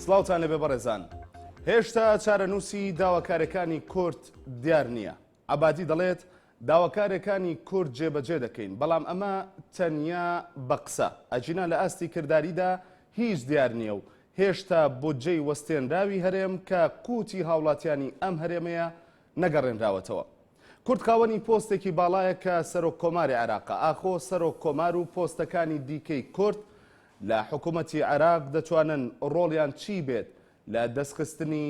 سڵاوتان لەبێ بەڕێزان. هێشتا چارەنووسی داواکارەکانی کورد دیار نییە. عەبادی دەڵێت داواکارەکانی کورد جێبەجێ دەکەین، بەڵام ئەمە تەنیا بە قسە. ئەجینا لە ئاستی کرداریدا هیچ دیار نییە و هێشتا بودجەی وەستێنراوی هەرێم کە قوتی هاوڵاتیانی ئەم هەرێمەیە نەگەڕێنراوەتەوە. کورد خاوەنی پۆستێکی باڵایە کە سەرۆک کۆماری عێراقە. ئاخۆ سەرۆک کۆمار و پۆستەکانی دیکەی کورد لە حکوومەتی عێراق دەتوانن ڕۆڵیان چی بێت لە دەستخستنی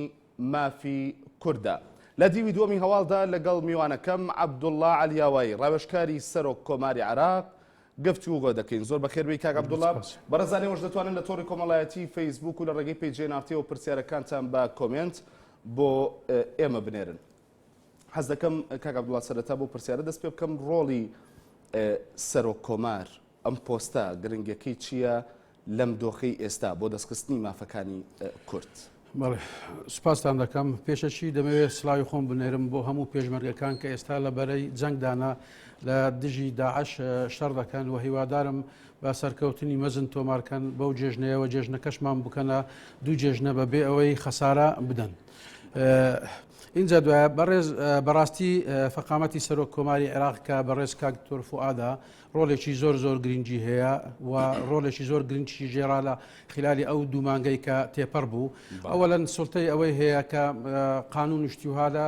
مافی کوردە. لە دیوی دووەمی هەواڵدا لەگەڵ میوانەکەم عەبدوڵڵا عەلیاوایی ڕاوێژکاری سەرۆک کۆماری عێراق گفتوگۆ دەکەین. زۆر بەخێربێی کاک عەبدوڵڵا. بەڕێزانەوەش دەتوانن لە تۆڕی کۆمەڵایەتی فەیسبوک و لە ڕێگەی پێیجێ نافتیەوە پرسیارەکانتان بە کۆمنت بۆ ئێمە بنێرن. حەز دەکەم کاک عەبدوڵڵا سەرەتا بۆ پرسیارە دەست پێ بکەم ڕۆڵی سەرۆک کۆمار ئەم پۆستە گرنگەکەی چییە لەم دۆخەی ئێستا بۆ دەستخستنی مافەکانی کورد؟ بەڵێ سوپاستان دەکەم. پێشەچی دەمەوێت سڵاوی خۆم بنێرم بۆ هەموو پێشمەرگەکان کە ئێستا لە بەرەی جەنگدانا لە دژی داعش شەڕ دەکەن و هیوادارم بە سەرکەوتنی مەزن تۆمارکەن بەو جێژنەیەوە جێژنەکەشمان بکەنە دوو جێژنە بەبێ ئەوەی خەسارە بدەن. اینجا دوایە بەڕاستی فەقامەتی سەرۆک کۆماری عێراق کە بەڕێز کاک دکتۆر فوئادە ڕۆڵێکی زۆر گرنگی هەیە و ڕۆڵێکی زۆر گرنگی ژێرا لە خلالی ئەو دوو مانگەی کە تێپەڕ بوو. ئەوەلەن سوڵتەی ئەوەی هەیە کە قانون شتیوهادا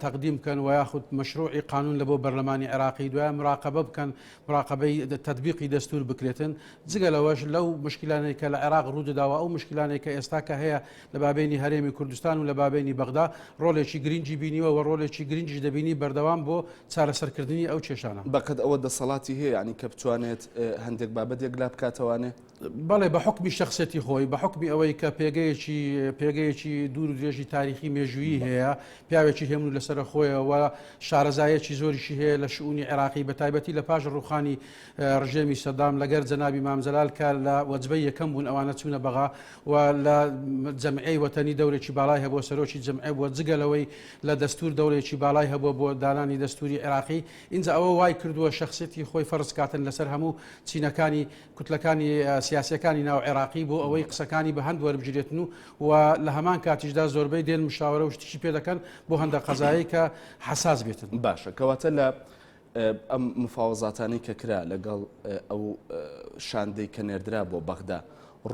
تقدیم بکەن و یاخود مەشروعی قانون لە بۆ بەرلەمانی عێراقی دوایە مراقبە بکەن، مراقبەی تەطبیقی دەستور بکرێتن. جگە لەوەش لەو مشکلانەی کە لە عێراق ڕوودەداوە ئەو مشکلانەی کە ئێستا کە هەیە لە بابینی هەرێمی کوردستان و لە بابینی بەغدا ڕۆڵێکی گرنگی بینیوە و ڕۆڵێکی گرنگی دەبینی بەردەوام بۆ چارەسەرکردنی ئەو کێشانە. بەقەد ئەوە دەسەڵاتی هەیە ینی کە بتوانێت هەندێک بابەتێک لا بکاتەوانێ؟ بەڵێ بە حکمی شخصەتی خۆی، بە حکمی ئەوەی کە پێگەیەکی دوور و درێژی تاریخی مێژویی هەیە، پیاوێکی هێمن لەسەر خۆیەوە شارەزایەکی زۆریشی هەیە لە شئونی عێراقی، بە تایبەتی لە پاش ڕوخانی ڕژێمی سەدام لەگەر جەنابی مامزەلال کە لە وەجبەی یەکەم بوون ئەوانە چوونە بەغا و لە جەمعەی وەتەنی دەورێکی باڵای هەبووە، سەرۆکی جەمعە بووە، جگەلەوەی لە دەستور دەورێکی باڵای هەبووە بۆ دانانی دەستوری عێراقی. اینجا ئەوە وای کردووە شخصیەتی خۆی فەرز کاتن لەسەر هەموو چینەکانی کوتلەکانی سیاسیەکانی ناو عێراقی بۆ ئەوەی قسەکانی بە هەند وەربگیرێتن و لە هەمان کاتیشدا زۆربەی دێن مشاورە و شتیشی پێ دەکەن بۆ هەندە قەزایی کە حساس بێتن. باشە، کەواتە لە ئەم مفاوەزاتانەی کە کرا لەگەڵ ئەو شاندەی کە نێردرا بۆ بەغدا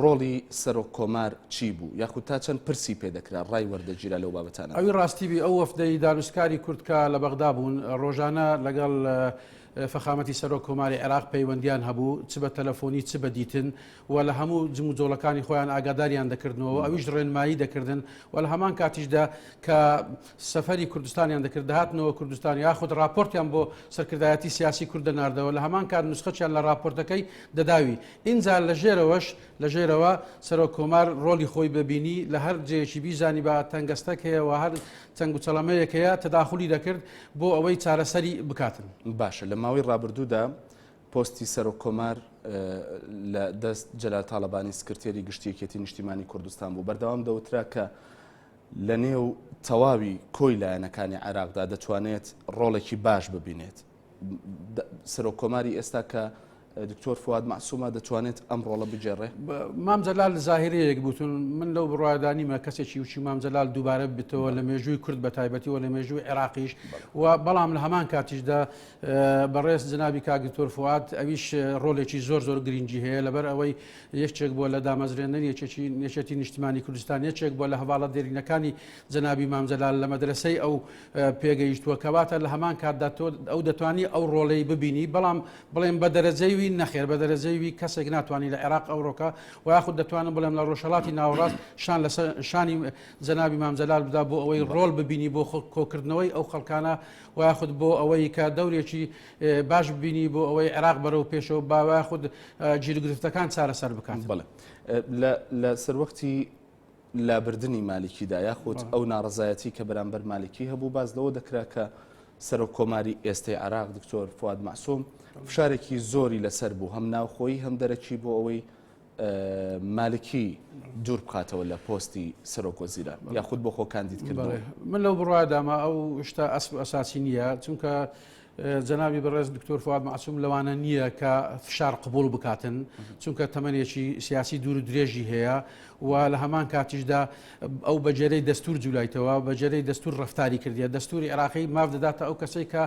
ڕۆڵی سەرۆک کۆمار چی بوو؟ یاخود تا چەند پرسی پێدەکرا ڕای وەردەگیرا لەو بابەتانە؟ ئەوی ڕاستیبی ئەو وەفدەی دانوستکاری کوردکە لە بەغدا بوون ڕۆژانە لەگەڵ فەخامەتی سەرۆک کۆماری عێراق پەیوەندیان هەبوو، چ بە تەلەفۆنی چ بە دیتن و لە هەموو جم و جۆڵەکانی خۆیان ئاگاداریان دەکردنەوە، ئەویش ڕێنمایی دەکردن و لە هەمان کاتیشدا کە سەفەری کوردستانیان دەکرد دەهاتنەوە کوردستان یاخود راپۆرتیان بۆ سەرکردایەتی سیاسی کورد دەناردەوە، لە هەمان کات نوسخەیان لە راپۆرتەکەی دەداوی. اینجا لەژێرەوە سەرۆک کۆمار ڕۆلی خۆی ببینی لە هەر جێیەکی بیزانی بە تەنگەستەک هەیە و هەر چەنگ و چەڵەمەیەک هەیە تەداخلی دەکرد بۆ ئەوەی چارەسەری بکاتن. باشە، لە ماوەی ڕابردوودا پۆستی سەرۆک کۆمار لە دەست جەلال تاڵەبانی سکرتێری گشتیەکێتی نیشتیمانی کوردستان بوو. بەردەوام دەوترا کە لە نێو تەواوی کۆی لایەنەکانی عێراقدا دەتوانێت ڕۆڵێکی باش ببینێت. سەرۆک کۆماری ئێستا کە دکتۆر فواد معسوومە دەتوانێت ئەم ڕۆڵە بجێڕێ؟ مامزەلال زاهیرەیەک بوتون، من لەو بڕوادانیمە کەسێکی وچی مامزەلال دووبارە بێتەوە لە مێژووی کورد بە تایبەتیەوە لە مێژووی عێراقیش و بەڵام لە هەمان کاتیشدا بەڕێز جنابی کاک دکتۆر فواد ئەویش ڕۆڵێکی زۆر گرنگی هەیە لەبەر ئەوەی یەکێک بووە لە دامەزرێنەری نێچێتی نیشتیمانی کوردستان، یەکێک بووە لە هەواڵە دێرینەکانی جنابی مامزەلال لە مەدرسەی ئەو پێگەیشتووە کەواتە لە هەمان کاتدا ئەو دەتوانی ئەو ڕۆڵەی ببینی، بەڵام بڵێن بە دەرەجەی نەخێر بە دەرەجەیوی کەسێک ناتوانانی لە عێراق ئەوڕۆکە و یاخود دەتوانم بڵێم لە ڕۆژهەڵاتی ناوەڕاست شان لە شانی جەنابی مامزەلال بدا بۆ ئەوەی ڕۆڵ ببینی بۆ کۆکردنەوەی ئەو خەڵکانە و یاخود بۆ ئەوەی کە دەورێکی باش ببینی بۆ ئەوەی عێراق بەرەو پێشەوە با یاخود گیرگرفتەکان چارەسەر بکات. بڵێ لە سەروەختی لابردنی مالیکیدا یاخود ئەو ناڕەزایەتی کە بەرامبەر مالیکی هەبوو باز لەوە دەکرا کە سەرۆک کۆماری ئێستای عێراق دکتۆر فواد معسووم فشارێکی زۆری لەسەر بوو، هەم ناوخۆیی هەم دەرەکی بۆ ئەوەی مالکی دوور بخاتەوە لە پۆستی سەرۆک وەزیران یاخود بۆ خۆ کاندیدکردنەوە. من لەو بڕوادامە ئەو شتا ئەساسی نییە، چونکە جەنابی بەڕێز دکتۆر فواد معسووم لەوانە نییە کە فشار قبول بکاتن، چونکە تەمەنێکی سیاسی دوور و درێژی هەیە و لە هەمان کاتیشدا ئەو بەجێرەی دەستور جوولایتەوە بەجێرەی دەستور ڕفتاری کردیە دەستوری عێراقی ماف دەداتە ئەو کەسەی کە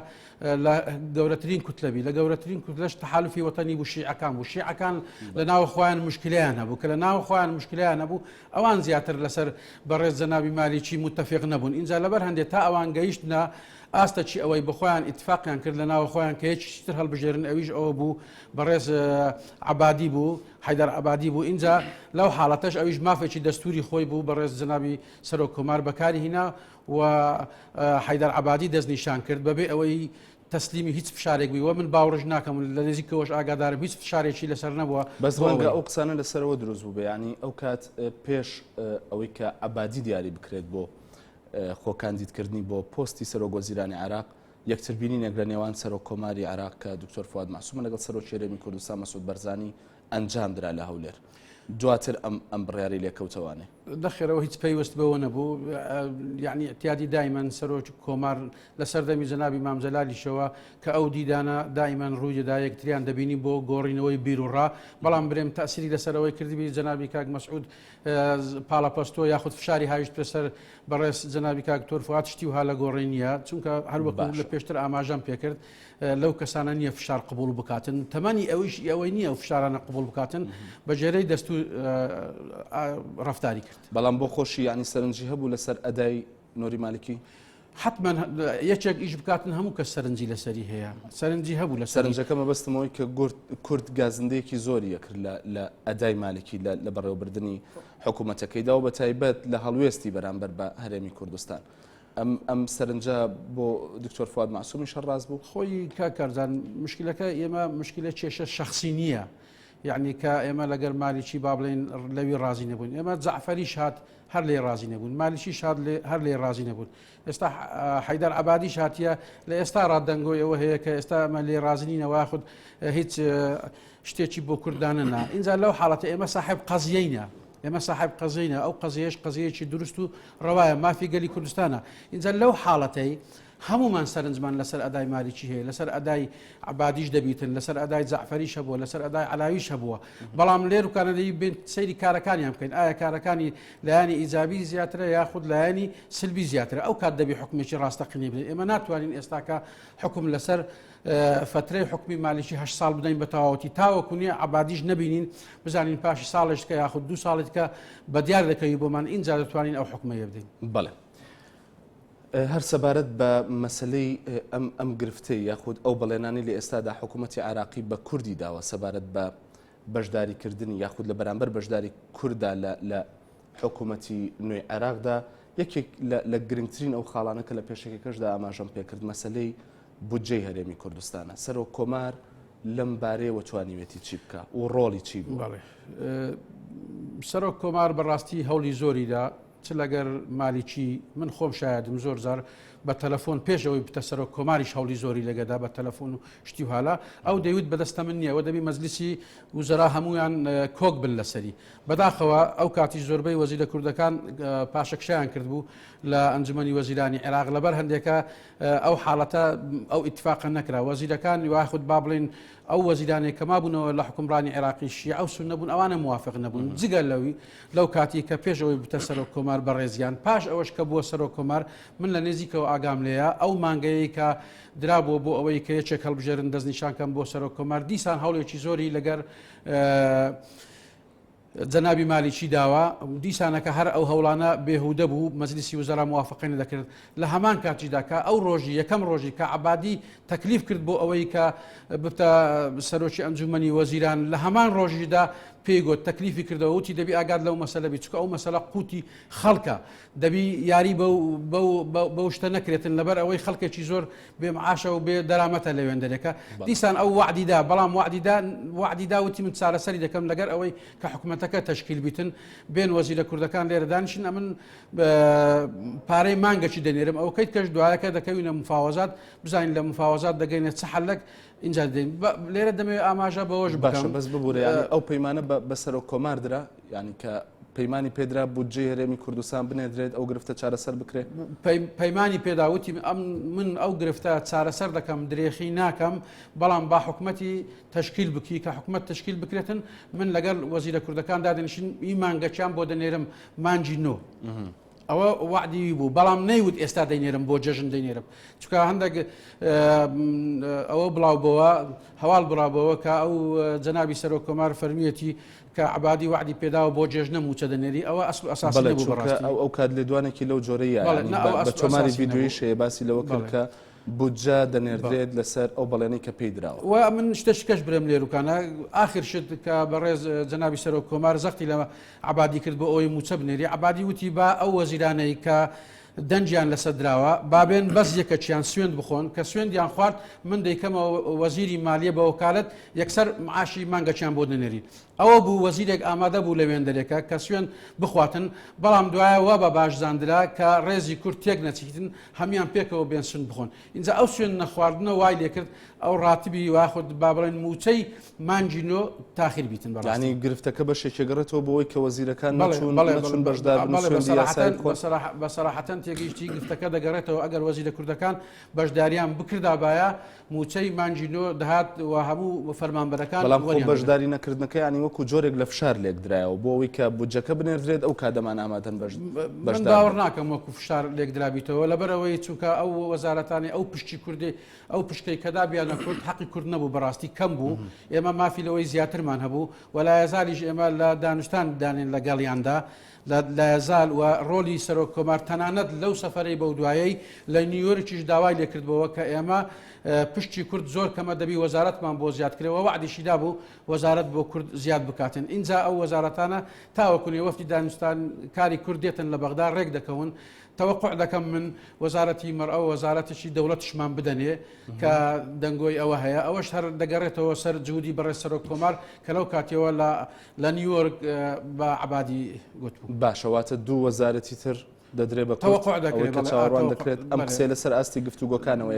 لە گەورەترین کوتلەبی لە گەورەترین کوتلەش تەحالفی وەتەنی بوو شیعەکان بوو شیعەکان لە ناو خۆیان مشکلیان هەبوو کە لە ناو خۆیان مشکلیان هەبوو ئەوان زیاتر لەسەر بەڕێز جەنابی مالیکی متفق نەبوون اینجا لەبەر هەندێک تا ئەوان گەیشتنە ئاستەچی ئەوەی بخۆیان ئیتفاقیان کرد لە ناو خۆیان کە هیچتر هەڵبژێرن ئەویش ئەوە بوو بەڕێز عەبادی بوو حەیدەر عەبادی بوو اینجا لەو حاڵەتەش ئەویش مافێکی دەستوری خۆی بوو بەڕێز جەنابی سەرۆک کۆمار بەکاری هێنا و حەیدەر عەبادی دەستنیشان کرد بەبێ ئەوەی تەسلیمی هیچ فشارێک بووی و من باوەڕش ناکەم لە نزیکەوەش ئاگادارم هیچ فشارێکی لەسەر نەبووە بەس ڕەنگە ئەو قسانە لەسەرەوە دروست بوو بەیانی ئەو کات پێش ئەوەی کە عەبادی دیاری بکرێت بۆ خۆکاندیدکردنی بۆ پۆستی سەرۆک وەزیرانی عێراق یەکتر بینینێک لە نێوان سەرۆک کۆماری عێراق کە دکتۆر فواد مەعسوومە لەگەڵ سەرۆک هێرێمی کوردستان مەسعود بەرزانی ئەنجامدرا لە هەولێر دواتر ئەم بڕیاری لێکەوتەوانێ دەخێرەوە هیچ پەیوەست بەوە نەبوو یعنی احتیادی دایمەن سەرۆک کۆمار لە سەردەمی جەنابی مام جەلالیشەوە کە ئەو دیدانە دایمەن ڕوویدا یەکتریان دەبینی بۆ گۆڕینەوەی بیر و ڕا بەڵام برێم تەسیری لەسەرەوەی کردبی جەنابی کاک مەسعود پاڵەپەستۆ یاخود فشاری هاویشت پێسەر بەڕێز جەنابی کاک دکتۆر فواد شتی وها لە گۆڕینیە چونکە هەروەکو لە پێشتر ئاماژەم پێکرد لەو کەسانە نییە فشار قبول بکاتن تەمەنی ئەوەی نییە و فشارانە قبول بکاتن بە جێرەی دەستور ڕفتاری کرد بەڵام بۆ خۆشی ینی سەرنجی هەبوو لەسەر ئەدای نۆری مالکی حتمما یەکێک ئیش بکاتن هەموو کەس سەرنجی لەسەری هەیە سەرنجی هەبوو لە سەرنجەکە مەبەستمەوەی کە کورد گازندەیەکی زۆریە کرد لە ئەدای مالکی لە بەڕێوەبردننی حکوومەتەکەیدا و بە تایبەت لە هەڵوێستی بەرامبەر بە هەرێمی کوردستان ئەم سەرنجە بۆ دکتۆر فواد مەعسوومی شەڕاز بوو خۆی کاکارزان مشکلەکە ئێمە مشکلە کێشە شخصی نییە یعنی کە ئێمە لەگەر مالیکی با بڵێن لەوی ڕازی نەبوون ئێمە جەعفەریش هات هەر لێ ڕازی نەبوون مالیکیش هات هەر لێ ڕازی نەبوون ئێستا حەیدەر عەبادیش هاتیە لە ئێستا ڕاددەنگۆی ئەوە هەیە کە ئێستا ئەمە لێ ڕازی نینەوە خود هیچ شتێکی بۆ کوردانە نا اینجا لەو حاڵەتە ئێمە صاحب قەزیەینە ئێمە صاحب قەزیینە ئەو قەزیەش قەزیەیەکی دروست و ڕەوایە مافی گەلی کوردستانە اینجا لەو حاڵەتەی هەمومان سەرنجمان لەسەر ئەدای مالیکی هەیە لەسەر ئەدای عەبادیش دەبیتن لەسەر ئەدای جەعفەریش هەبووە لەسەر ئەدای عەلاویش هەبووە بەڵام لێر و کانەدەی بین سەیری کارەکانیان بکەین ئایا کارەکانی لایانی ئیجابی زیاترە یاخود لایانی سلبی زیاترە ئەو کات دەبی حکومێکی ڕاستەقینی بدەین ئێمە ناتوانین ئێستاکە حکم لەسەر فترەی حکمی مالیکی 8 ساڵ بدەین بە تەواوەتی تاوەکو نییە عەبادیش نەبینین بزانین پاشی ساڵێک کە یاخود 2 ساڵێک کە بە دیار دەکەوی بۆمان اینجا دەتوانین ئەو حکومەیە بدەین بەڵێ هەر سەبارەت بە مەسلەی ئەم گرفتەی یاخود ئەو بەڵێنانی لە ئێستادا حکوومەتی عێراقی بە کوردی داوە سەبارەت بە بەشداریکردنی یاخود لە بەرامبەر بەشداری کووردا لە حکوومەتی نوێی عێراقدا یەکێک لە گرنگترین ئەو خاڵانە کە لە پێشەکەکەشدا ئاماژەم پێکرد مەسلەی بودجەی هەرێمی کوردستانە سەرۆک کۆمار لەم بارەیەوە توانیوێتی چی بکە و ڕۆڵی چی بوو سەرۆک کۆمار بەڕاستی هەوڵی زۆریدا چ لەگەر مالیکی من خۆم شایدم زۆر جار بە تەلەفۆن پێشەوەی بتە سەرۆک کۆماریش هەوڵی زۆری لەگەدا بە تەلەفۆن و شتی و هالا ئەو دەیوت بەدەستە من نییە و دەبی مەجلیسی وزەرا هەمویان کۆک بن لەسەری بەداخەوە ئەو کاتی زۆربەی وەزیرە کوردەکان پاشەکشیان کردبوو لە ئەنجومەنی وەزیرانی عێراق لەبەر هەندێکە ئەو حاڵەتە ئەو ئیتفاقە نەکرا وەزیرەکان یاخود با بڵێن ئەو وەزیرانێک کە مابوونەوە لە حکومڕانی عێراقی شیعە و سوننە بوون ئەوانە موافق نەبوون جگە لەو کاتی کە پێشەوەی بتە سەرۆک کۆمار بەڕێزیان پاش ئەوەش کە بووە سەرۆک کۆمار من لە نێزیکەوە ئاگام لێیە ئەو مانگەیە کە درابووە بۆ ئەوەی کە یەکێک هەڵبژێرن دەستنیشانکەم بۆ سەرۆک کۆمار دیسان هەوڵێکی زۆری لەگەر جەنابی مالیکی داوە دیسانەکە هەر ئەو هەوڵانە بێهودە بوو مەجلیسی وزەرا موافقەی دەکرد لە هەمان کاتیدا کە ئەو ڕۆژی یەکەم ڕۆژی کە عەبادی تەکلیف کرد بۆ ئەوەی کە بتە سەرۆکی ئەنجومەنی وەزیران لە هەمان ڕۆژیدا پێیگوت تەکلیفی کردەوە وتی دەبی ئاگاد لەو مەسەلە بی چکە ئەو مەسەلە قوتی خەڵکە دەبی یاری بەو شتە نەکرێتن لەبەر ئەوەی خەڵکێکی زۆر بێمعاشە و بێ دەرامەتە لەوێندەرێکە دیسان ئەو وعدیدا بەڵام وعدیدا وتی من چارەسەری دەکەم لەگەر ئەوەی کە حکوومەتەکە تەشکیل بیتن بێن وەزیرە کوردەکان لێرە دانیشن ئەمن پارەی مانگەکی دەنێرم ئەو کەیت کەش دوایەکە دەکەوینە مفاوەزات بزانین لە مفاوەزات دەگەینێت چ حەلەک اینجا دێن لێرە دەمەوێت ئاماژە بەوەش باشە بەس ببوورە ئەو پەیمانە بە سەرۆک کۆماردرا ینی کە پەیمانی پێدرا بودجێ هەرێمی کوردستان بنێدرێت ئەو گرفتە چارەسەر بکرێت. پەیمانی پێداوتی من ئەو گرفتە چارەسەر دەکەم درێخی ناکەم بەڵام با حکومەتی تشکیل بکی کە حکومەت تشکیل بکرێتن من لەگەڵ وەزیرە کوردەکان دادنیشین ئیمانگەچیان بۆ دەنێرم مانجی نۆ. ئەوە وعدی بوو بەڵام نەیوت ئێستا دەینێرم بۆ جەژن دەینێرم چکە هەندێک ئەوە بڵاوبەوە هەواڵ بڵاوبەوە کە ئەو جەنابی سەرۆک کۆمار فەرمیەتی کە عبادی وعدی پێداوە بۆ جێژنە موچە دەنێری ئەوە ئەسڵ ئەساسی نەبوو بەڕاستی ئەو کات لێدوانێکی لەو جۆرەیە بە تۆماری ڤیدیۆیی شەیە باسی لەوە کرد کە بودجە دەنێردرێت لەسەر ئەو بەڵێنەی کە پێی دراوە و من شتەشکەش برم لێروکانە ئاخر شت کە بەڕێز جەنابی سەرۆک کۆمار زەختی لە عبادی کرد بۆ ئەوەی موچە بنێری عبادی وتی با ئەو وەزیرانەی کە دەنجیان لەسەر دراوە بابێن بەس یەکەچیان سوێند بخۆن کە سوێندیان خوارد من دەیکەمەوە وەزیری مالیە بە وەکالەت یەکسەر معاشی مانگەچیان بۆ دەنێری ئەوە بوو وەزیرێک ئامادە بوو لە وێندەرێکە کە سوێن بخواتن بەڵام دوایەوە بە باشزاندرا کە ڕێزی کورد تێک نەچیتن هەمیان پێکەوە بێن سن بخۆن اینجا ئەو سوێن نەخواردنە وای لێکرد ئەو ڕاتبی واخود با بڵێن موچەی مانجینۆ تاخیر بیتن بەڵانی گرفتەکە بە شێکەگەڕێتەوە بۆەوەی کە وەزیرەکان نەچون بەشدار بەسەراحەتەن تێگەیشتی گرفتەکە دەگەڕێتەوە ئەگەر وەزیرە کوردەکان بەشداریان بکردابایە موچەی مانجینۆ دەهات و هەموو فەرمانبەرەکان بەڵام بەشداری نەکردنەکە ینی وەکو جۆرێک لە فشار لێک درایەوە بۆ ئەوەی کە بودجەکە بنێردرێت ئەو کادەمان ئامادەن من باوەڕ ناکەم وەکو فشار لێک درابیتەوە لەبەرەوەی چونکە ئەو وەزارەتانی ئەو پشتی کوردی ئەو پشتەی کەدا بیانە کورد حەقی کورد نەبوو بەڕاستی کەم بوو ئێمە مافی لەوەی زیاترمان هەبوو وەلایەزاریش ئێمە لە دانوستان دانێن لەگەڵیاندا لا يزال ورولي سەرۆک کۆمار تەنانەت لەو سەفەرەی بەو دوایەی لە نیویۆرکیش داوای لێکردبەوە کە ئێمە پشتی کورد زۆر کەمە دەبی وەزارەتمان بۆ زیادکرێەوە وعدیشیدا بوو وەزارەت بۆ کورد زیاد بکاتن اینجا ئەو وەزارەتانە تاوەکو وەفتی دانوستان کاری کورد دێتن لە بەغدا ڕێک دەکەون توقع دەکەم من وەزارەتی مەرئە و وەزارەتیشی دەوڵەتشمان بدەنێ کە دەنگۆی ئەوە هەیە ئەوەش هەر دەگەڕێتەوە سەر جوودی بەڕێز سەرۆک کۆمار کە لەو کاتێەوە لە نیویۆرک بە عبادی گوتبوو باشەواتە دوو وەزارەتی تر دەدرێ بە توقع دەکرێت چاوەڕوان دەکرێت ئەم قسەی لەسەر ئاستی گفتوگۆکانەوە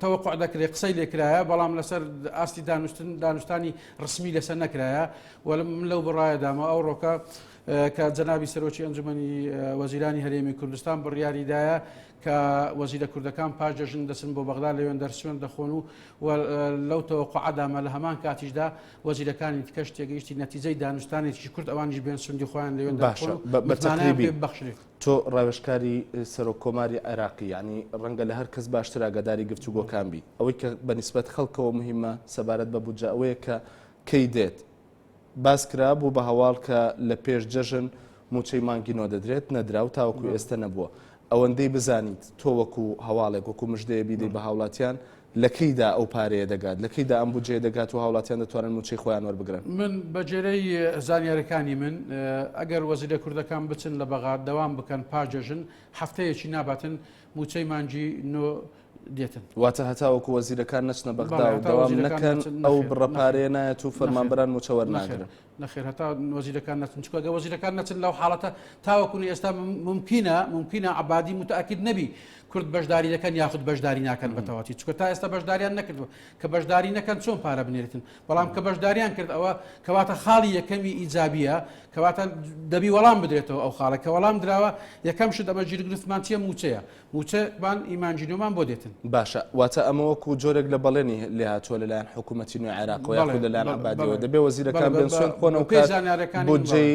توقع دەکرێت قسەی لێکرایە بەڵام لەسەر ئاستی دانوستانی ڕسمی لەسەر نەکرایە وە من لەو بڕایەدامە ئەو ڕۆکە کە جەنابی سەرۆکی ئەنجومەنی وەزیرانی هەرێمی کوردستان بڕیاریدایە کە وەزیرە کوردەکان پاش جەژن دەچن بۆ بەغدا لەوێن دەرسوێن دەخۆن و لەو تەوەقعەدامە لە هەمان کاتیشدا وەزیرەکانی تکەش تێگەیشتی نەتیجەی دانوستانێکی کورد ئەوانیش بێن سوندی خۆیان لەوێن بەخشێت تۆ ڕاوێژکاری سەرۆک کۆماری عێراقی ینی ڕەنگە لە هەر کەس باشتر ئاگاداری گفتوگۆکان بی ئەوەی کە بەنسبەت خەڵکەوە مهمە سەبارەت بە بودجە ئەوەیە کە کەی دێت باس کرا بوو بە هەواڵ کە لە پێش جەژن موچەی مانگینۆ دەدرێت نەدرا و تاوەکو ئێستا نەبووە ئەوەندەی بزانیت تۆ وەکو هەواڵێک وەکو مژدەیە بیدەی بە هاوڵاتیان لەکەیدا ئەو پارەیە دەگات لەکەیدا ئەم بودجێ دەگات و هاوڵاتیان دەتوانن موچەی خۆیان وەربگرن من بەجێرەی زانیارەکانی من ئەگەر وەزیرە کوردەکان بچن لە بەغا دەوام بکەن پاجەژن هەفتەیەکی ناباتن موچەی مانجی نۆ دێتن واتە هەتاوەکو وەزیرەکان نەچنە بەغدا و دەوام نەکەن ئەو بڕەپارەیە نایەت و فەرمانبەران موچە وەرناگرن نەخێر هەتا وەزیرەکان نەچن چکۆگە وەزیرەکان نەچن لەو حاڵەتە تاوەکوی ئێستا ممکنە عبادی متأکد نەبی کورد بەشداری دەکەن یاخود بەشداری ناکەن بەتەواتی چکە تا ئێستا بەشداریان نەکردوە کە بەشداری نەکەن چۆن پارە بنێرێتن بەڵام کە بەشداریان کرد ئەوە کەواتە خاڵی یەکەمی ئیجابیە کەواتە دەبی وەڵام بدرێتەوە ئەو خاڵە کە وەڵام درراوە یەکەم شت ئەمە گیرگرفتمان چیە موچەیە موچەمان ئیمانجینۆمان بۆ دێتن باشە واتە ئەمە وەکو جۆرێک لە بەڵێنی لێ هاتووە لەلایەن حکوومەتی نوێی عێراق و یاخود لەلایەن عەبادیەوە دەبێ وەزیرەکان بێن سوێن بخۆن و بودجەی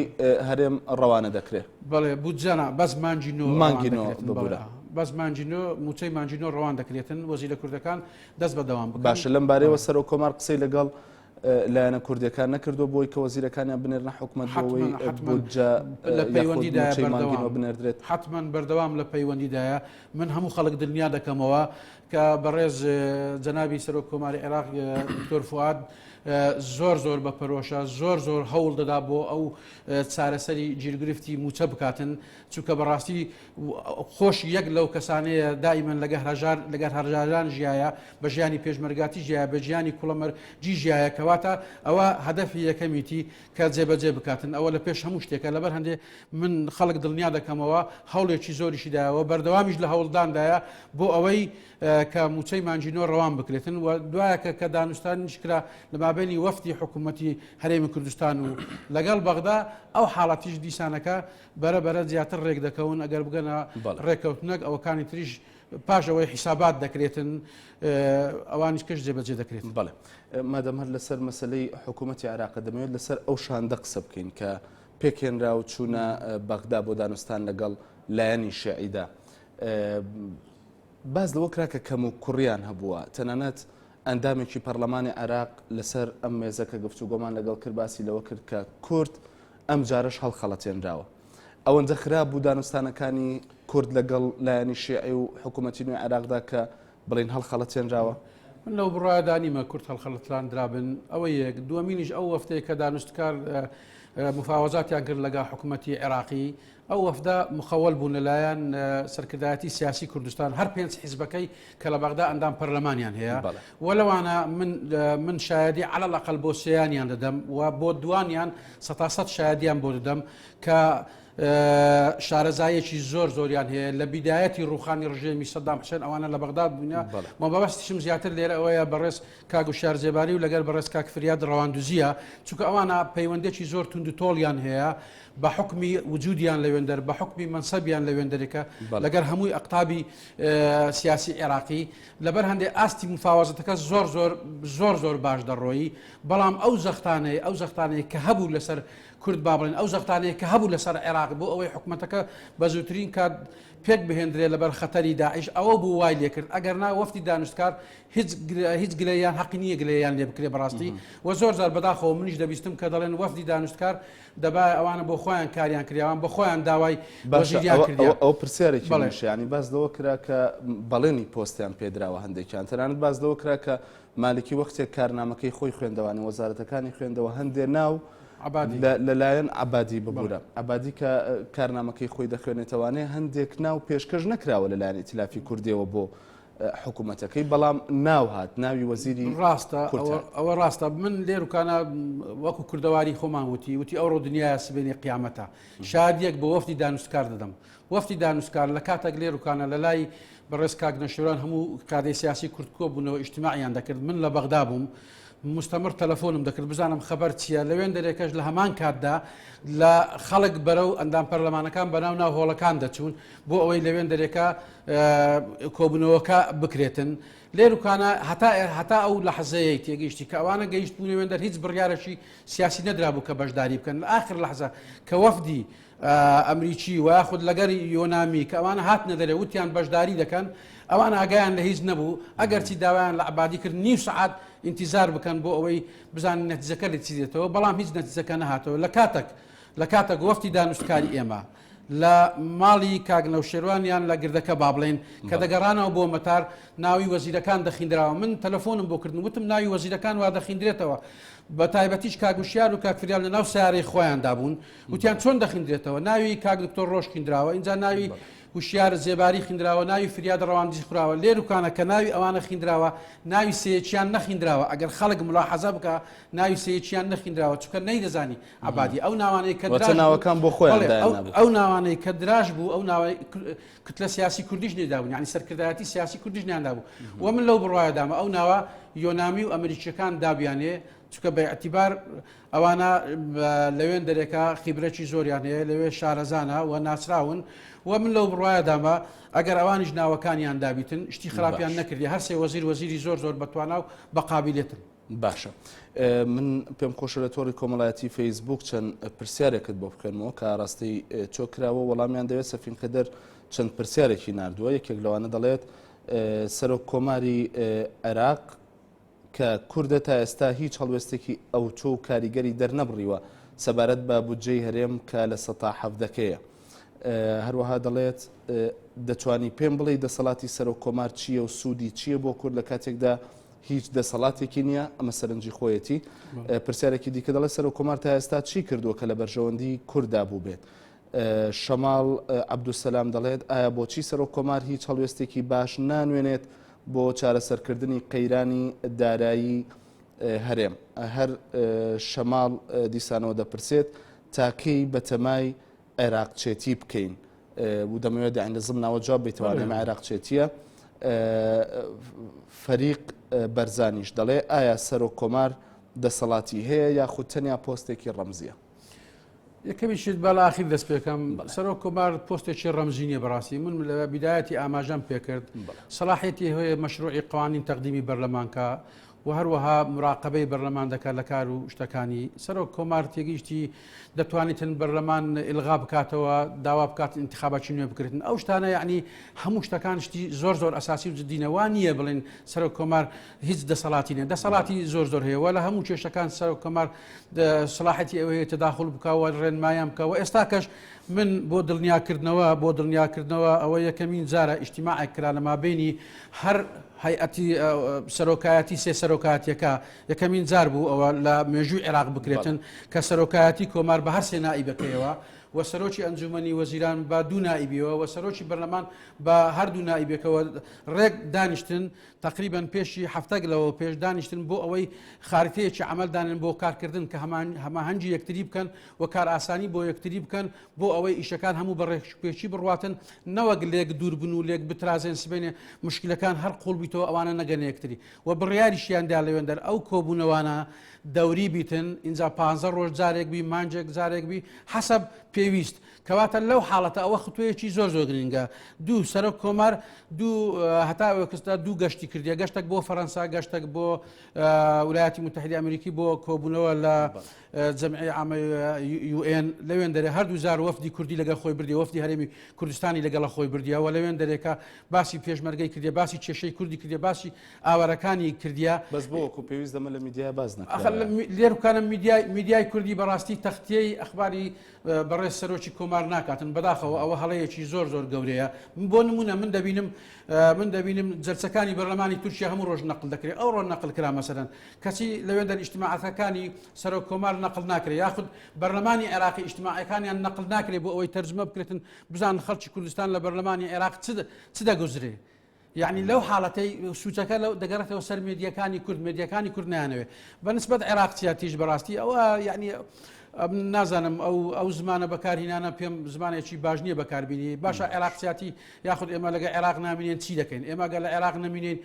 هەرێم ڕەوانە دەکرێت بەڵێ بودجەنا بەس مانجینۆ ببوورە بەس مانجینۆ موچەی مانجینۆ ڕەوان دەکرێتن وەزیرە کوردەکان دەست بەدەوام بکەن باشە لەم بارەیەوە سەرۆک کۆمار قسەی لەگەڵ لایەنە کوردەکان نەکردو بۆی کە وەزیرەکانیان بنێرنە حکومەت بۆەوەی بودجە لە پەیوەندیدایە بنێردرێت حتمما بەردەوام لە پەیوەندیدایە من هەموو خەڵک دڵنیا دەکەمەوە کە بەڕێز جەنابی سەرۆک کۆماری عێراق دکتۆر فواد زۆر بەپەرۆشە زۆر هەوڵ دەدا بۆ ئەو چارەسەری گیرگرفتی موچە بکاتن چونکە بەڕاستی خۆش یەک لەو کەسانەیە دائیمەن لەگەر هەرژاران ژایە بە ژیانی پێشمەرگاتی ژایە بە ژیانی کوڵەمەرجی ژایە کەواتە ئەوە هەدەفی یەکەمیتی کە جێبەجێ بکاتن ئەوە لە پێش هەموو شتێکە لەبەر هەندێ من خەڵک دڵنیا دەکەمەوە هەوڵێکی زۆریشیدایەوە بەردەوامیش لە هەوڵداندایە بۆ ئەوەی کە موچەی مانجینۆ ڕەوان بکرێتن و دوایەکە کە دانوستانیش کرا لەما مابینی وەفدی حکوومەتی هەرێمی کوردستان و لەگەڵ بەغدا ئەو حاڵەتیش دیسانەکە بەرە زیاتر ڕێک دەکەون ئەگەر بگەنە ڕێککەوتنەک ئەوەکانی تریش پاش ئەوەی حیسابات دەکرێتن ئەوانش کەش جێبەجێ دەکرێت. بەڵێ مادەم هەر لەسەر مەسلەی حکوومەتی عێراق دەمەوێت لەسەر ئەو شاندە قسە بکەین کە پێکێنرا و چوونە بەغدا بۆ دانوستان لەگەڵ لایەنی شیعیدا. باز لەوە کرا کە کەم و کوڕیان هەبووە تەنانەت ئەندامێکی پەرلەمانی عێراق لەسەر ئەم مێزەکە گفتوگۆمان لەگەڵ کرد باسی لەوە کرد کە کورد ئەم جارش هەڵخەڵەتێنراوە. ئەوەندە خراپ بوو دانوستانەکانی کورد لەگەڵ لایەنی شیعی و حکوومەتی نوێی عێراقدا کە بڵین هەڵخەڵەتێنراوە. من لەو بڕایدانیمە کورد هەڵخەڵەتلان درابن ئەوە یەک دووەمینیش ئەو وەفتەیە کە دانوستکار مفاوەزاتیان کرد لەگەڵ حکوومەتی عێراقی ئەو وەفدا مخەوەل بوون لەلایەن سەرکردایەتی سیاسی کوردستان هەر 5 حیزبەکەی کە لە بەغدا ئەندام پەرلەمانیان هەیە وەلەوانە من شایدی على الأقل بۆ سێیانیان دەدەم و بۆ دوانیان 100% شایدیان بۆ دەدەم کە شارەزایەکی زۆریان هەیە لە بیدایەتی ڕوخانی ڕژێمی سەدام حوسێن ئەوانە لە بەغدا بوونە مەبەستیشم زیاتر لێرە ئەوەیە بەڕێز کاگ و شارزێباری و لەگەر بەڕێز کاک فریاد ڕەواندوزیە چونکە ئەوانە پەیوەندێکی زۆر تونند و تۆڵیان هەیە بە حکمی وجودیان لەوێندەر بە حکمی منسەبیان لەوێندەرێکە لەگەر هەمووی ئەقتابی سیاسی عێراقی لەبەر هەندێک ئاستی مفاوەزەتەکە زۆر باش دەڕۆیی بەڵام ئەو زەختانەیە کە هەبوو لەسەر کورد با بڵێن ئەو زەختانەیە کە هەبوو لەسەر عێراق بۆ ئەوەی حکوومەتەکە بە زووترین کات پێک بهێنرێ لەبەر خەتەری داعش ئەوە بوو وای لێ کرد ئەگەر نا وەفتی دانوستکار هیچ گلەیان حەقی نییە گلەیان لێ بکرێ بەڕاستی و زۆر جار بەداخەوە منیش دەبیستم کە دەڵێن وەفتی دانوستکار دەبا ئەوانە بۆ خۆیان کاریان کردیان بە خۆیان داوای وەزیریان کردیان. ئەو پرسیارێکی ینی باز لەوە کرا کە بەڵێنی پۆستیان پێدراوە هەندێکیان تەنانەت باز لەوە کرا کە مالکی وەختێک کارنامەکەی خۆی خوێندەوانی وەزارەتەکانی خوێندەوە هەندێ ناو لەلایەن عبادی ببوورە عبادی کە کارنامەکەی خۆی دەخوێنێتەوانێ هەندێک ناو پێشکەش نەکراوە لەلایەن ئیتیلافی کوردیەوە بۆ حکوومەتەکەی بەڵام ناو هات ناوی وەزیری ڕاستە ئەوە ڕاستە من لێرکانە وەکو کوردەواری خۆمان وتی ئەوڕۆ دنیای سبێنی قیامەتە شادیەک بە وەفتی دانوستکار دەدەم وەفتی دانوستکار لە کاتێک لێرکانە لە لای بەڕێز کاک نەشتەوان هەموو کادەی سیاسی کورد کۆ بوونەوە ئیجتیماعیان دەکرد من لە بەغدا بووم مستەمر تەلەفۆنم دەکرد بزانم خەبەر چییە لەوێن دەرێکەش لە هەمان کاتدا لە خەڵک بەرەو ئەندام پەرلەمانەکان بەناو ناو هۆڵەکان دەچوون بۆ ئەوەی لەوێن دەرێکە کۆبوونەوەکە بکرێتن لێرکانە هەتا ئەو لە حەزەیە تێگەیشتی کە ئەوانە گەیشت بوونەوێن هیچ بڕیارەشی سیاسی نەدرابوو کە بەشداری بکەن لە ئاخر لەحزە کە وەفدی ئەمریکی و یاخود لەگەری یۆنامی کە ئەوانە هاتنە دەرێ وتیان بەشداری دەکەن ئەوان ئاگایان لە هیچ نەبوو ئەگەرچی داوایان لە عبادی کرد نیم سعات انتظار بکەن بۆ ئەوەی بزانین نەتیجەکە لە چی دێتەوە بەڵام هیچ نەتیجەکە نەهاتەوە لە کاتێک وەفتی دانوستکاری ئێمە لە ماڵی کاک نەوشێروانیان لە گردەکە با بڵێن کە دەگەڕانەوە بۆ مەتار ناوی وەزیرەکان دەخیندراوە من تەلەفۆنم بۆ کردن وتم ناوی وەزیرەکان وا دەخیندرێتەوە بە تایبەتیش کاگوشیار و کاکفریال لە ناو سیارەی خۆیان دابوون وتیان چۆن دەخیندرێتەوە ناوی کاک دکتۆر ڕۆژ خیندراوە اینجا ناوی وشیار زێباری خیندراوە ناوی فریاد ڕەواندزی خوراوە لێرکانە کە ناوی ئەوانە خیندراوە ناوی سەیەکیان نەخیندراوە ئەگەر خەڵک ملاحەزە بکە ناوی سەیەکیان نەخیندراوە چونکە نەیدەزانی عبادی ئەو ناوانەی کە ناوەکان بۆ خۆیان ئەو ناوانەی کە دراژ بوو ئەو ناوی کتلە سیاسی کوردیش نێدابوون یعنی سەرکردایەتی سیاسی کوردیش نیاندابوو و من لەو بڕوایەدامە ئەو ناوە یۆنامی و ئەمریکیەکان دابیانێ چونکە بە ئەتیبار ئەوانە لەوێن دەرێکە خیبرەکی زۆریان هەیە لەوێ شارەزانە و ناسراون و من لەو بڕوایەدامە ئەگەر ئەوانیش ناوەکانیان دابیتن شتی خراپیان نەکردی هەرسێ وەزیری زۆر بەتوانا و بەقابلێتن. باشە من پێم خۆشە لە تۆڕی کۆمەڵایەتی فەیسبوک چەند پرسیارێکت بۆ بکەنەوە کە ڕاستی چۆکراوە وەڵامیان دەوێت سەفینکەدەر چەند پرسیارێکی نردووە یەکێک لەوانە دەڵێت سەرۆک کۆماری عێراق کە کوردە تا ئێستا هیچ هەڵوێستێکی ئەوتۆ و کاریگەری دەرنەبڕیوە سەبارەت بە بودجەی هەرێم کە لە 117ەکەیە هەروەها دەڵێت دەتوانی پێم بڵێ دەسەڵاتی سەرۆک کۆمار چییە و سوودی چییە بۆ کورد لە کاتێکدا هیچ دەسەڵاتێکی نییە ئەمە سەرنجی خۆیەتی پرسیارێکی دیکە دەڵێت سەرۆک کۆمار تا ئێستا چی کردووە کە لە بەرژەوەندی کووردا بوو بێت شەماڵ عەبدوسەلام دەڵێت ئایا بۆچی سەرۆک کۆمار هیچ هەڵوێستێکی باش نانوێنێت بۆ چارەسەرکردنی قەیرانی دارایی هەرێم هەر شەماڵ دیسانەوە دەپرسێت تاکەی بەتەمای عێراقچێتی بکەین و دەمەوێت لە زمناوە جواب بیتوانێمە عێراقچێتیە فەریق بەرزانیش دەڵێ ئایا سەرۆک کۆمار دەسەڵاتی هەیە یاخود تەنیا پۆستێکی ڕەمزیە؟ یەکەمیشت بەلاخیر دەست پێکەم سەرۆک کۆمار پۆستێکی ڕەمزینیە بەڕاستی من لە بیدایەتی ئاماژەم پێکرد سەلاحێتی هەیە مەشروعی قوانین تەقدیمی بەرلەمانکە و هەروەها مراقبەی بەرلەمان دەکات لە کار و شتەکانی سەرۆک کۆمار تێگەیشتی دەتوانێتن بەرلەمان ئیلغا بکاتەوە داوا بکات انتخاباتی نوێ بکرێتن ئەو شتانە یعنی هەموو شتەکان شتی زۆر زۆر ئەساسی و جددینەوە نییە بڵێن سەرۆک کۆمار هیچ دەسەڵاتی نیە دەسەڵاتی زۆر زۆر هەیە وە لە هەموو کێشەکان سەرۆک کۆمار سەلاحەتی ئەوە هەیە تەداخل بکەوە ڕێنمایان بکەوە ئێستا کەش من بۆ دڵنیاکردنەوە ئەوە یەکەمین جارە ئیجتیماعێک کرا لە مابینی هەر هەیئەتی سەرۆکایەتی سێ سەرۆکاتیەکە یەکەمین جار بوو ئەوە لە مێژووی عێراق بکرێتن کە سەرۆکایەتی کۆمار بە هەر سێ نائیبەکەیەوە و سەرۆکی ئەنجومەنی وەزیران بە دوو نائیبیەوە و سەرۆکی بەرلەمان بە هەردوو نائیبەکەوە ڕێک دانیشتن تقریبا پێشی هەفتەک لەوە پێش دانیشتن بۆ ئەوەی خاریتەیەکی عملدانن بۆ کارکردن کە هەماهەنگی یەکتری بکەن و کار ئاسانی بۆ یەکتری بکەن بۆ ئەوەی ئیشەکان هەموو بەڕێکپێکی بڕواتن نەوەک لێک دووربن و لێک بترازێن سبێنێ مشکلەکان هەر قوڵ بیتەوە ئەوانە نەگەن یەکتری و بڕیاریشیاندا لەوێندەر ئەو کۆبوونەوانە دەوری بیتن اینجا 15 ڕۆژ جارێک بی مانجێک جارێک بی حەسەب پێویست کەواتە لەو حاڵەتە ئەوە خطوەیەکی زۆر زۆر گرنگە دوو سەرۆک کۆمار هەتا کەستا دوو گەشتی کردیە گەشتێک بۆ فەڕەنسا گەشتێک بۆ ویلایەتی متحیدی ئەمریکی بۆ کۆبوونەوە لە جەمعی عامەی UN لەوێن دەرێ هەردوو زار وەفدی کوردی لەگەڵ خۆی بردی وەفدی هەرێمی کوردستانی لەگەڵ خۆی بردیەوە لەوێن دەرێکە باسی پێشمەرگەی کردی باسی کێشەی کوردی کردی باسی ئاوارەکانی کردیا بەس بۆ وەکو پێویست دەمە لە میدیای باز نەکرا لێرکانم میدیای کوردی بەڕاستی تەختەی ئەخباری بەڕێز سەرۆکی کۆمار ناکاتن بەداخەوە ئەوە هەڵەیەکی زۆر زۆر گەورەیە بۆ نمونە من دەبینم جەلسەکانی بەرلەمانی تورکیا هەموو ڕۆژ نەقل دەکرێت ئەو ڕۆژ نەقل کرا مەسەرەن کەسی لەوێندە ئیجتیماعەکانی سەرۆک کۆمار نەقل ناکرێت یاخود بەرلەمانی عێراقی ئیجتیماعەکانیان نەقل ناکرێت بۆ ئەوەی تەرجمە بکرێتن بزان خەڵکی کوردستان لە بەرلەمانی عێراق چ دەگوزرێ یعنی لەو حاڵەتەی سوچەکە لەو دەگەڕێتەوە سەر مێدیەکانی کورد نایانەوێت بەنسبەت عێراقچیاتیش بەڕاستی ئەوە یعنی نازانم ئەو زمانە بەکارهێنانە پێم زمانێکی باش نییە بەکاربیێنی باشە عێراقچیاتی یاخود ئێمە لەگە عێراق نامینێن چی دەکەین ئێمە گە لە عێراق نامینێن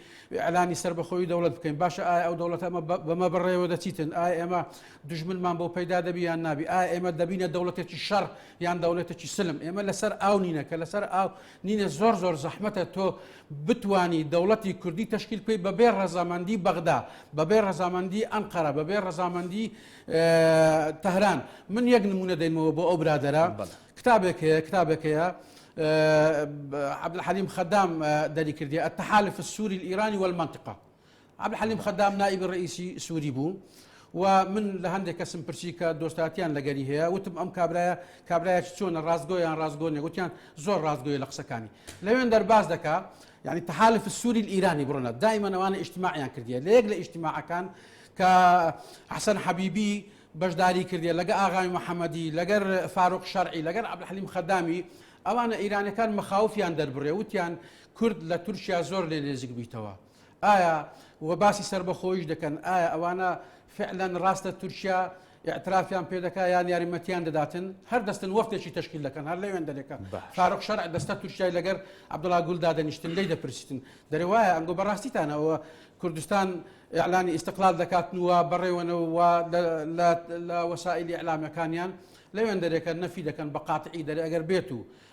ئەلانی سربەخۆی دەوڵەت بکەین باشە ئایا ئەو دەوڵەت ئەمە بەمە بڕێوە دەچیتن ئایا ئێمە دژمنمان بۆ پەیدا دەبی یان نابی ئایا ئێمە دەبینە دەوڵەتێکی شەڕ یان دەوڵەتێکی سلم ئێمە لەسەر ئاو نینە کە لەسەر ئاو نینە زۆر زۆر زەحمەتە تۆ بتوانی دەوڵەتی کوردی تەشکیل بکەی بەبێ ڕەزامەندی بەغدا بەبێ ڕەزامەندی ئەنقەرە بەبێ ڕەزامەندی تەهران من یەک نمونە دەینەوە بۆ ئەو برادەرە کتابێک هەیە عبدالحليم خدام دەری کردی التحالف السوري الإيراني والمنطقة عبدالحليم خدام نائب الرئيسي سوري بوو ومن لە هەندێک کەسم پرسی کە دۆستاتیان لەگەری هەیە وتم ئەم کابرایەکی چۆنە ڕاستگۆیان ڕاستگۆنیە گوتیان زۆر ڕاستگۆیە لە قسەکانی لەوێن دەرباز دەکا يعني التحالف السوري الإيراني بڕۆنە دائما ئەوانە ئیجتیماعیان کردیە لە یەک لە ئیجتیماعەکان کە حەسەن حەبیبی بەشداری کردیە لەگە ئاغای محەممەدی لەگەر فاروق شەرعی لەگەر عەبدولحەلیم خەدامی ئەوانە ئیرانەکان مەخاوفیان دەربڕێ وتیان کورد لە تورکیا زۆر لێ نێزیک بیتەوە ئایا و باسی سربەخۆیش دەکەن ئایا ئەوانە فعلا ڕاستە تورکیا اعترافیان پێ دەکا یان یاریمەتیان دەداتن هەر دەستن وەفتێکی تەشکیل دەکەن هەر لەوێن دەرێکە فاروق شەرع دەستە تورکیای لەگەر عەبدوڵا گوڵ دادەنیشتن لێی دەپرسیتن دەرێ وایە ئەنگۆ بەڕاستیتانەوە کوردستان ئیعلانی ئیستقلال دەکاتنەوە بەڕێوەنەوە لە وەسائلی ئیعلامەکانیان لەوێن دەرێکە نەفی دەکەن بە قاتعی دەرێ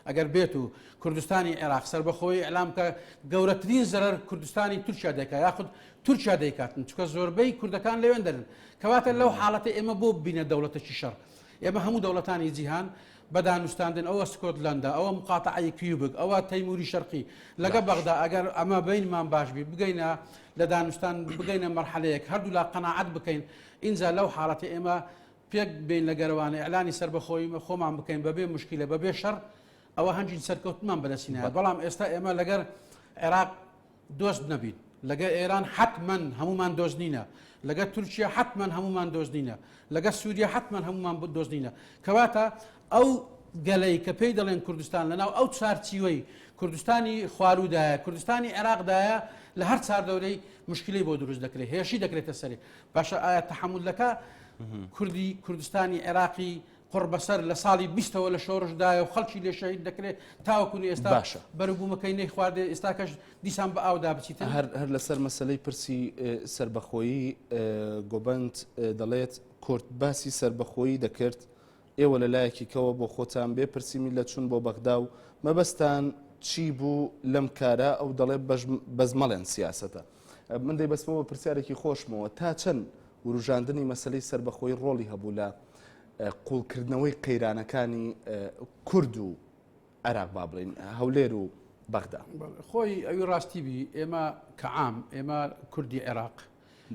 ئەگەر بێت و کوردستانی عێراق سربەخۆی ئیعلام کە گەورەترین زەرەر کوردستانی تورکیا دەکات یاخود تورکیا دەیکاتن چونکە زۆربەی کوردەکان لەوێن دەرن کەواتە لەو حاڵەتە ئێمە بۆ ببینە دەوڵەتێکی شەڕ ئێمە هەموو دەوڵەتانی جیهان بەدانوستاندن ئەوە سکۆتلەندا ئەوە مقاتعی کیوبک ئەوە تەیموری شەرقی لەگە بەغدا ئەگەر ئەمە بینمان باش بی بگەینە لە دانوستان بگەینە مەرحەلەیەک هەردوو لا قەناعەت بکەین ئینجا لەو حاڵەتە ئێمە پێک بین لە گەروانە ئیعلانی سربەخۆی خۆمان بکەین بەبێ مشکلە بەبێ شەڕ ئەوە هەنجین سەرکەوتمان بەدەستینە بەڵام ئێستا ئێمە لەگەر عێراق دۆست نەبین لەگە ئێران حتمما هەمومان دۆزنینە لەگە تورکیا حتمما هەمومان دۆزنینە لەگە سووریا حتمما هەمومان دۆزنینە کەواتە ئەو گەلەی کە پێی دەڵێن کوردستان لەناو ئەو چارچیوەی کوردستانی خواروودایە کوردستانی عێراقدایە لە هەر چاردەورەی مشکلەی بۆ دروست دەکرێت هێشی دەکرێتە سەری باشە ئایا تەحمل دەکا کوردستانی عێراقی قڕ بەسەر لە ساڵی 20ەوە لە شۆڕشدایە و خەڵکی لێ شەهید دەکرێت تاوەکوونی ئێستا باشە بەرەبوومەکەی نەی خواردێ ئێستا کەش دیسان بە ئاودا بچیتن هەر لەسەر مەسلەی پرسی سربەخۆیی گۆبند دەڵێت کورد باسی سربەخۆیی دەکرد ئێوە لە لایەکیکەوە بۆ خۆتان بێ پرسیمی لە چوون بۆ بەغدا و مەبەستان چی بوو لەم کارە ئەو دەڵێ بەزمەڵێن سیاسەتە من دەیبەستمەوە پرسیارێکی خۆشمەوە تا چەند وروژاندنی مەسلەی سربەخۆیی ڕۆڵی هەبوو لە قوڵکردنەوەی قەیرانەکانی کورد و عێراق با بڵێن هەولێر و بەغدا خۆی ئەوی ڕاستیبی ئێمە کە عام ئێمە کوردی عێراق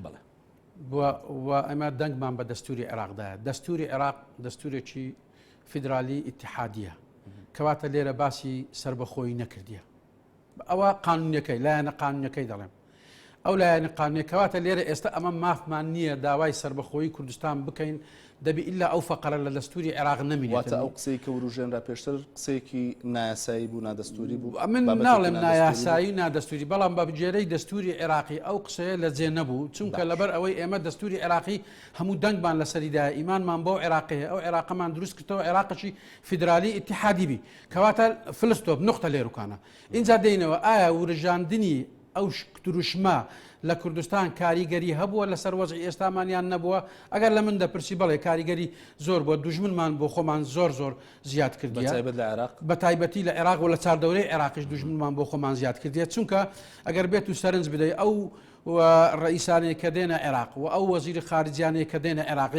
بڵێ و ئەمە دەنگمان بە دەستوری عێراقدایە دەستوری عێراق دەستورێکی فیدرالی ئیتحادیە کەواتە لێرە باسی سربەخۆیی نەکردیە ئەوە قانونیەکەی لایەنە قانونیەکەی دەڵێم ئەو لایەنە قانونیە کەواتە لێرە ئێستا ئەمە مافمان نییە داوای سربەخۆیی کوردستان بکەین دەبی ئللا ئەو فەقەرە لە دەستوری عێراق نەمێنێتە ئەو قسەی کە وروژێنرا پێشتر قسەیەکی نایاسایی بوو نادەستوری بوو من ناڵێم نایاسایی نادەستوری بەڵام بە بجێرەی دەستوری عێراقی ئەو قسەیە لە جێ نەبوو چونکە لەبەر ئەوەی ئێمە دەستوری عێراقی هەموو دەنگمان لەسەریدایە ئیمانمان بۆ عێراقیە ئەو عێراقەمان دروست کردەوە عێراقەشی فیدرالی ئیتحادی بی کەواتە فلستۆپ نقطە لێروکانە اینجا دێنەوە ئایا ورژاندنی ئەو دروشمە لە کوردستان کاریگەری هەبووە لەسەر وەزعی ئێستامانیان نەبووە ئەگەر لە من دەپرسی بڵێ کاریگەری زۆر بۆ دوژمنمان بۆ خۆمان زۆر زیاد کردیە بە تایبەتی لە عێراق و لە چاردەورەی عێراقیش دوژمنمان بۆ خۆمان زیاد کردیە چونکە ئەگەر بێت و سەرنج بدەیت ئەو ڕئیسانەیە کە دێنە عێراق و ئەو وەزیری خارجیانەیە کە دێنە عێراق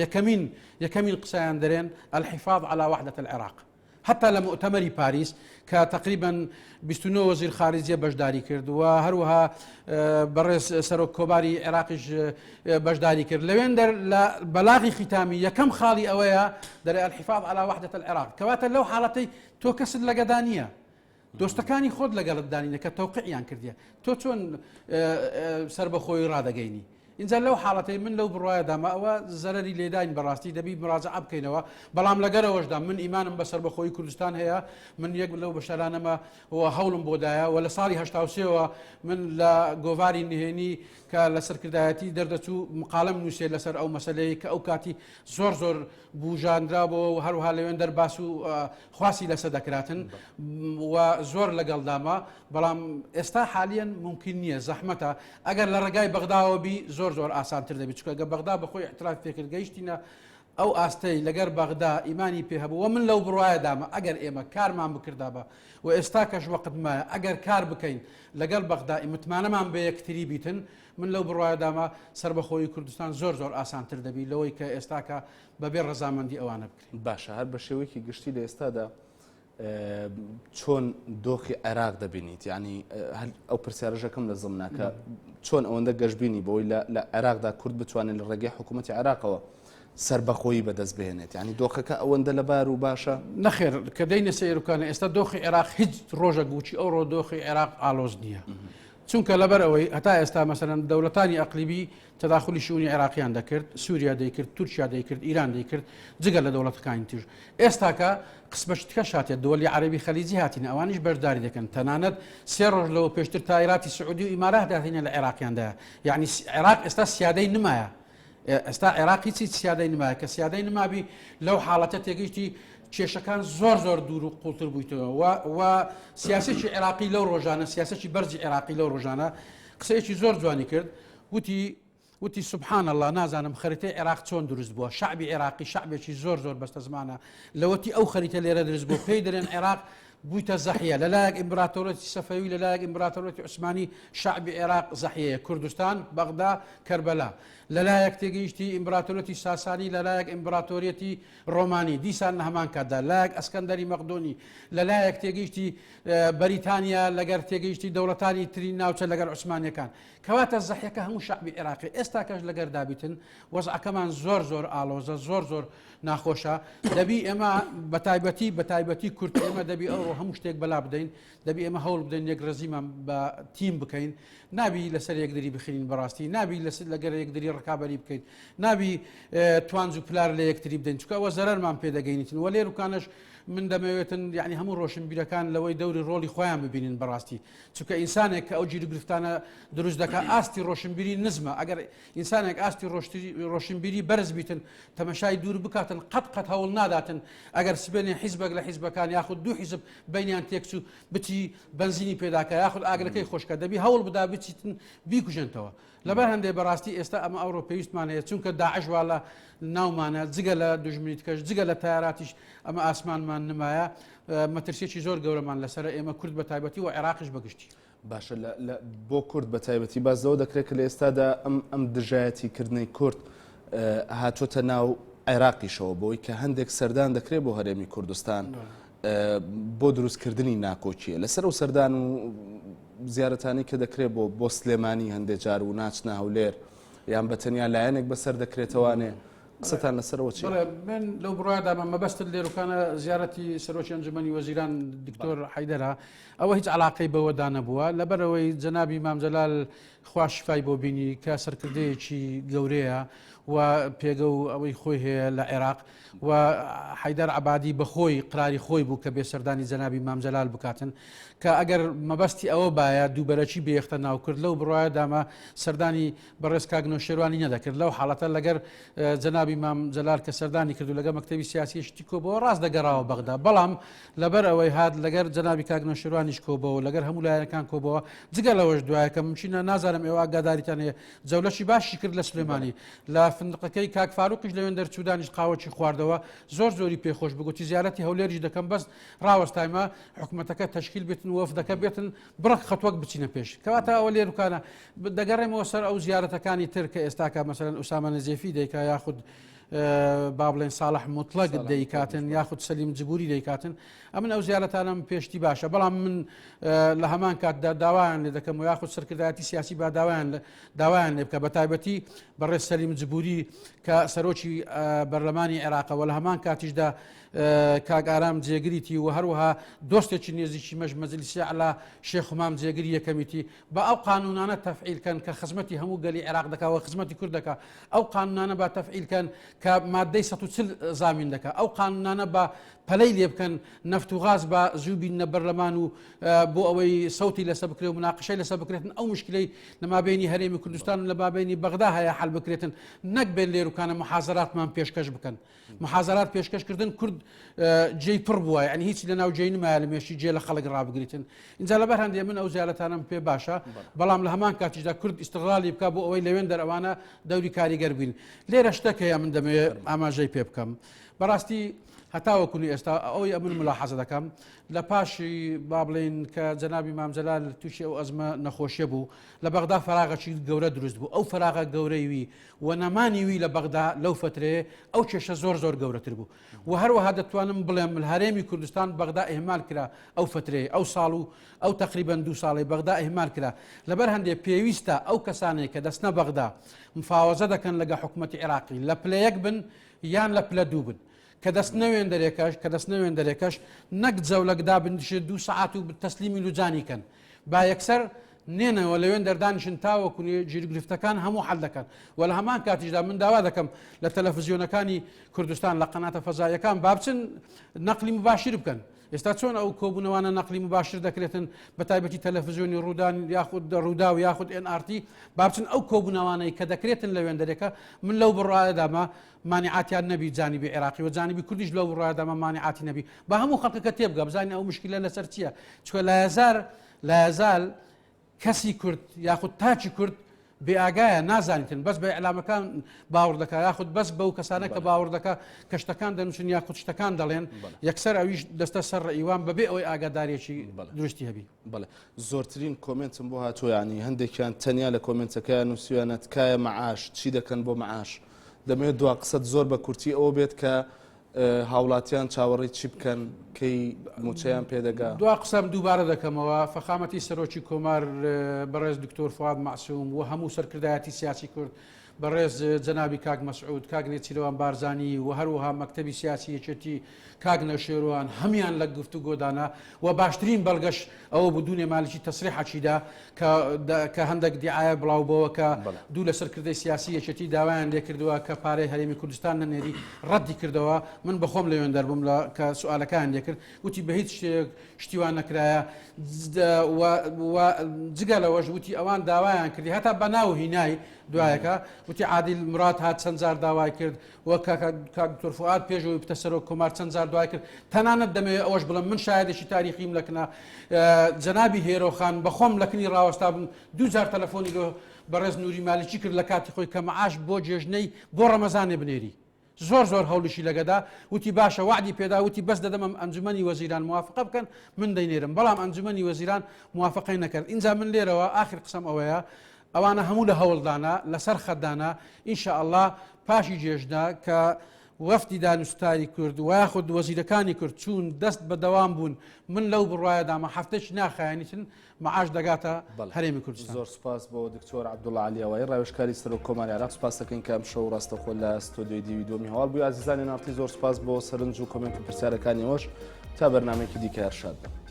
یەکەمین قسەیان دەرێن الحفاظ على وحدة العراق حتى لە مؤتەمەری پاریس کە تقریبا 29 وەزیر خارجیە بەشداری کرد و هەروەها بەڕێز سەرۆک کۆباری عێراقیش بەشداری کرد لەوێن لە بەلاغی ختامی یەکەم خاڵی ئەوەیە دەرێ الحفاظ على وحدة العراق کەواتە لەو حاڵەتەی تۆ کەست لەگەدانیە دۆستەکانی خۆت لەگەڵت دانینە کە تەوقیعیان کردیە تۆ چۆن سربەخۆیی ڕادەگەینی اینجا لەو حاڵەتەی من لەو بڕواایەداما ئەوە زەرری لێداین بەڕاستی دەبی مراجعە بکەینەوە بەڵام لەگەرەوەشدا من ئیمانم بە سربەخۆیی کوردستان هەیە من یەک لەو بەشارانەمە هەوڵم بۆدایە و لە ساڵی 1970ەوە من لە گۆڤاری نهێنی کە لە سەرکردایەتی دەردەچوو مقالەم نووسێ لەسەر ئەو مەسلەیە کە ئەو کاتی زۆر بوژاندرا بۆ و هەروها لەوێن دەرباس و خواسی لەسەر دەکراتن و زۆر لەگەڵداما بەڵام ئێستا حالیان ممکن نییە زەحمەتە ئەگەر لە ڕێگای بەغداوە بی زۆر ئاسانتر دەبێت چکە گە بەغدا بەخۆی احتراف پێکرد گەیشتینە ئەو ئاستەی لەگەر بەغدا ئیمانی پێ هەبوو و من لەو بڕواایەدامە ئەگەر ئێمە کارمان بکردا بە و ئێستا کەش وەقتمایە ئەگەر کار بکەین لەگەڵ بەغدا متمانەمان بە یەکتری بیتن من لەو بڕواایەدامە سربەخۆیی کوردستان زۆر ئاسانتر دەبی لەوەی کە ئێستاکە بەبێ ڕەزامەندی ئەوانە بکرین باشە هەر بە شێوەیەکی گشتی لە ئێستادا چۆن دۆخی عێراق دەبینیت ینی ئەو پرسیارەژەکەم لە زمناکە چۆن ئەوەندە گەشتبینی بۆی لە عێراقدا کورد بتوانێت لە ڕێگەی حکوومەتی عێراقەوە سربەخۆیی بەدەست بهێنێت ینی دۆخەکە ئەوەندە لەبار و باشە نەخێر کە دەینە سەیرکانە ئێستا دۆخی عێراق هیچ ڕۆژە گوچی ئەو ڕۆ دۆخی عێراق ئالۆز نییە چونکە لەبەر ئەوەی هەتا ئێستا مەسەرەن دەوڵەتانی ئەقلیبی تەداخلی شوونی عێراقیان دەکرد سووریا دەیکرد تورکیا دەیکرد ئیران دەیکرد جگە لە دەوڵەتەکانی تر ئێستاکە قسمەشتکە شاتێت دەوەلی عەرەبی خەلیجی هاتین ئەوانیش بەشداری دەکەن تەنانەت سێ ڕۆژ لەوە پێشتر تایراتی سعودی و ئیمارات داهینە لە عێراقیاندایە یعنی عێراق ئێستا سیادەی نمایە ئێستا عێراقی چی سیادەی نمایە کە سیادەی نمابی لەو حاڵەتە تێگەیشتی کێشەکان زۆر دوور و قوڵتر بوویتەوە و سیاسێکی عێراقی لەو ڕۆژانە سیاسێکی بەرزی عێراقی لەو ڕۆژانە قسەیەکی زۆر جوانی کرد وتی سبحان الله نازانم خەریتەی عێراق چۆن دروست بووە شعبی عێراقی شعبێکی زۆر بەستە زمانە لەوەتی ئەو خەریتە لێرە دروست بوو پێی دەرێن عێراق بوویتە زەحیە لەلایەک ئیمپراتۆرەتی سەفەوی لەلایەک ئیمپراتۆرەتی عوسمانی شعبی عێراق زەحیەیە کوردستان بەغدا کەربەلا لەلایەک تێگەیشتی ئیمپراتۆرەتی ساسانی لەلایەک ئیمپراتۆریەتی ڕۆمانی دیسان لە هەمان کاتدا لایەک ئەسکەندەری مەقدۆنی لەلایەک تێگەیشتی بەریتانیا لەگەر تێگەیشتی دەوڵەتانی تری ناوچە لەگەر عوسمانیەکان کەواتە زەحیەکە هەموو شعبی عێراقی ئێستا کەش لەگەر دابیتن وەزعەکەمان زۆر ئالۆزە زۆر ناخۆشە دەبی ئێمە بەتایبەتی کورد ئێمە دەبی ئەوڕۆ هەموو شتێک بەلا بدەین دەبی ئێمە هەوڵ بدەین یەک ڕزیمان بە تیم بکەین نابی لەسەر یەکدری بخرین بەڕاستی نابی لەگەر یەکدری ڕکابەری بکەیت نابی توانج و پلار لە یەکتری بدەین چکە ئەوە زەرەرمان پێدەگەینیتن وە لێرکانش من دەمەوێتن یعنی هەموو ڕۆشنبیرەکان لەوەی دەوری ڕۆلی خۆیان ببینن بەڕاستی چونکە ئینسانێک کە ئەو گیرگرفتانە دروست دەکات ئاستی ڕۆشنبیری نزمە ئەگەر ئینسانێک ئاستی ڕۆشنبیری بەرز بیتن تەمەشای دوور بکاتن قەت هەوڵ ناداتن ئەگەر سبێنێ حیزبێک لە حیزبەکان یاخود دوو حیزب بینیان تێکچ و بچی بنزینی پێداکە یاخود ئاگرەکەی خۆشکە دەبی هەوڵ بدا بچیتن بیکوژنتەوە لەبەر هەندێک بەڕاستی ئێستا ئەمە ئەوڕۆ پێویستمانەیە چونکە داعش وا لە ناومانە جگە لە دوژمنیت کەش جگە لە تایاراتیش ئەمە ئاسمانمان نمایە مەترسێکی زۆر گەورەمان لەسەر ئێمە کورد بە تایبەتی و عێراقیش بەگشتی باشە بۆ کورد بە تایبەتی بازەوە دەکرێت کە لە ئێستادا ئەم دژایەتیکردنەی کورد هاتوۆتە ناو عێراقیشەوە بۆی کە هەندێک سەردان دەکرێت بۆ هەرێمی کوردستان بۆ دروستکردنی ناکۆچیە لەسەر و سەردان و زیارەتانی کە دەکرێت بۆ سلێمانی هەندێک جار و ناچنە هەولێر یان بەتەنیا لایەنێک بەسەر دەکرێتەوانێ قسەتان لەسەرەوە چی؟ من لەو بڕایدا مەبەست لێروکانە زیارەتی سەرۆکی ئەنجومەنی وەزیران دکتۆر حەیدەرە ئەوە هیچ علاقەی بەوەدا نەبووە لەبەرەوەی جەنابی مام جەلال خوا شیفای بۆ بینی کە سەرکردەیەکی گەورەیە و پێگە و ئەوەی خۆی هەیە لە عێراق و حەیدەر عەبادی بەخۆی قراری خۆی بوو کە بێسەردانی جەنابی مام جەلال بکاتن کە ئەگەر مەبەستی ئەوە باە دووبەرەکی بێختە ناوکرد لەو بڕایە دامە سەردانی بەڕێز کاگنۆشێوانی نەدەکرد لەو حاڵەتە لەگەر جەنابی مام جەلال کە سەردانی کردو لەگە مەکتەبی سیاسی شتی کۆبەوە ڕاست دەگەڕاوە بەغدا بەڵام لەبەر ئەوەی هات لەگەر جەنابی کاگنۆشێوانیش کۆبەوە لەگەر هەموو لایەنەکان کۆبەوە جگە لەوەش دوایە کە ممچینە نازانم ئێوە ئاگاداریتان هەیە جەولەشی باشی کرد لە سلێمانی لە فندقەکەی کاک فاروقیش لەوێن دەرچوودانیش قاوەکی خواردەوە زۆری پێخۆش بگوتی زیارەتی هەولێریش دەکەم بەس ڕاوەستایمە حکوومەتەکە تەشکیل بێتن وەفدەکە بێتن بڕک خەتوەک بچینە پێش کەواتە ئەوە لێروکانە دەگەڕێمەوە سەر ئەو زیارەتەکانی تر کە ئێستاکە مەسەرەن ئوسامە نەزێفی دەیکا یاخود با بڵێن ساڵح مطلق دەیکاتن یاخود سەلیم جبوری دەیکاتن ئەمن ئەو زیارەتانم پێشتی باشە بەڵام من لە هەمان کاتدا داوایان لێ دەکەم و یاخود سەرکردایەتی سیاسی با داوایان لێ بکە بە تایبەتی بەڕێز سەلیم جبوری کە سەرۆکی بەرلەمانی عێراقەوە لە هەمان کاتیشدا کاگارام جێگریتی و هەروەها دۆستێکی نێزیکی مەجلیسی عەلا شێخ مام جێگری یەکەمیتی بە ئەو قانونانە تەفعیلکەن کە خزمەتی هەموو گەلی عێراق دەکاوە خزمەتی کورد دەکا ئەو قانونانە با تەفعیلکەن کە مادەی 140 زامین دەکا ئەو قانونانە بە پەلەی لێ بکەن نەفت و غاز بە زوو بینە بەرلەمان و بۆ ئەوەی سەوتی لەسەر بکرێت و مناقشەی لەسەر بکرێتن ئەو مشکلەی لە مابینی هەرێمی کوردستان لە مابینی بەغدا هەیە حەل بکرێتن نەک بێن لێروکانە محازەراتمان پێشکەش بکەن محازەرات پێشکەشکردن کورد جێی پڕ بووە یعنی هیچ لە ناو جێی نمایە لە مێشی جێ لە خەڵک ڕابگریتن اینجا لەبەر هەندێک من ئەو زیارەتانم پێ باشە بەڵام لە هەمان کاتیشدا کورد ئیستیغلالی بکە بۆ ئەوەی لەوێن دەرەوانە دەوری کاریگەر بین لێرە شتێکەیە من دەمەوێت ئاماژەی پێ بکەم بەڕاستی هەتاوەکولی ئێستا ئەوەی ئەمن ملاحەزە دەکەم لە پاشی با بڵێن کە جەنابی مام جەلال تووشی ئەو ئەزمە نەخۆشیە بوو لە بەغدا فراغەکی گەورە دروست بوو ئەو فراغە گەورەیوی و نەمانیوی لە بەغدا لەو فترەیە ئەو کێشە زۆر گەورەتر بوو و هەروەها دەتوانم بڵێم هەرێمی کوردستان بەغدا ئێمال کرا ئەو فترەیە ئەو ساڵ و ئەو تقریبەن 2 ساڵی بەغدا ئێمال کرا لەبەر هەندێک پێویستە ئەو کەسانێک کە دەستنە بەغدا مفاوەزە دەکەن لەگە حکوومەتی عێراقی لە پلەیەک بن یان لە پلە دوو بن کە دەستنەوێن دەرێکەش نەک جەولەکدا بندشێت 2 ساعات و تەسلیمی لوجانی کەن با یەکسەر نێنەوە لەوێن دەردانیشن تاوەکوێ گیرگرفتەکان هەموو حەل دەکەن و لە هەمان کاتیشدا من داوا دەکەم لە تەلەڤیزیۆنەکانی کوردستان لە قەناتە فەزایەکان با بچن نەقلی مباشر بکەن ئێستا چۆن ئەو کۆبوونەوانە نەقلی مباشر دەکرێتن بە تایبەتی تەلەڤیزیۆنی ڕوودان یاخود ڕوودا و یاخود NRT با بچن ئەو کۆبوونەوانەی کە دەکرێتن لەوێن دەرێکە من لەو بڕایەدامە مانیعاتیان نەبی جانیبی عێراقی و جانیبی کوردیش لەو بڕایەدامە مانیعاتی نەبی بە هەموو خەڵکەکە تێبگە بزانین ئەو مشکلە لەسەر چییە چکە لە هەزار کەسی کورد یاخود تاچی کورد بێئاگایە نازانیتن بەس بە ئەعلامەکان باوەڕ دەکا یاخود بەس بەو کەسانە کە باوەڕ دەکا کە شتەکان دەنووسن یاخود شتەکان دەڵێن یەکسەر ئەویش دەستە سەر ڕێئیوان بەبێ ئەوەی ئاگاداریەکی درستی هەبی بەڵێ زۆرترین کۆمنتم بۆ هاتووە ینی هەندێکیان تەنیا لە کۆمنتەکەیان نووسیوانە تکایە مەعاش چی دەکەن بۆ مەعاش دەمەوێت دوا قسەت زۆر بە کورتی ئەوە بێت کە هاوڵاتیان چاوەڕی چی بکەن کەی موچەیان پێدەگا دوا قسەم دووبارە دەکەمەوە فەخامەتی سەرۆکی کۆمار بەڕێز دکتۆر فواد مەعسووم و هەموو سەرکردایەتی سیاسی کورد بەڕێز جەنابی کاک مەسعود کاک نێچیرەوان بارزانی و هەروەها مەکتەبی سیاسی یەکێتی کاک نەشێروان هەمیان لە گفتوگۆدانە و باشترین بەڵگەش ئەوە بوو دوو نێمالێکی تەسریحەچیدا کە هەندێک دیعایە بڵاوبەوە کە دوو لە سەرکردەی سیاسی یەکێتی داوایان لێ کردووە کە پارەی هەرێمی کوردستان نەنێری ڕەتی کردەوە من بەخۆم لەوێن دەربووم لە کە سوالەکان دێکرد وتی بە هیچ شتێک شتیوان نەکرایە جگە لەوەش وتی ئەوان داوایان کردی هەتا بەناو هینای دوایەکە وتی عادیل مراد هات چەند جار داوای کرد وە دکتۆر فواد پێشەوەی بتە سەرۆک کۆمار چەند جار دوای کرد تەنانەت دەمەوێت ئەوەش بڵم من شایەدێکی تاریخیم لەکنە جەنابی هێرۆخان بەخۆم لەکنی ڕاوەستا بم 2000 تەلەفۆنی بەڕێز نووری مالیکی کرد لە کاتی خۆی کە مەعاش بۆ جێژنەی بۆ ڕەمەزانێ بنێری زۆر هەوڵیشی لەگەدا وتی باشە وعدی پێدا وتی بەس دەدەم ئەنجومەنی وەزیران موافقە بکەن من دەینێرم بەڵام ئەنجومەنی وەزیران موافقەی نەکرد اینجا من لێرەوە آخر قسەم ئەوەیە ئەوانە هەموو لە هەوڵدانا لەسەر خەدانا ئینشاءالله پاشی جێژدا کە وەفتی دانوستاری کرد و یاخود وەزیرەکانی کرد چوون دەست بەدەوام بوون من لەو بڕایەدامە هەفتەی ناخایەنیتن مەعاش دەگاتە هەرێمی کوردستان. زۆر سپاس بۆ دکتۆر عەبدوڵڵا عەلیەوەی ڕاوێژکاری سەرۆک کۆماری عێراق سپاس دەکەین کە ئەم شەو ڕاستەخۆ لە ستۆدیۆی دیوی دومی هەواڵ بووی. ئازیزانی ناڕتی زۆر سپاس بۆ سەرنج و کۆمنت و پرسیارەکانیەوەش تا بەرنامەیەکی دیکە هەرشاد بن.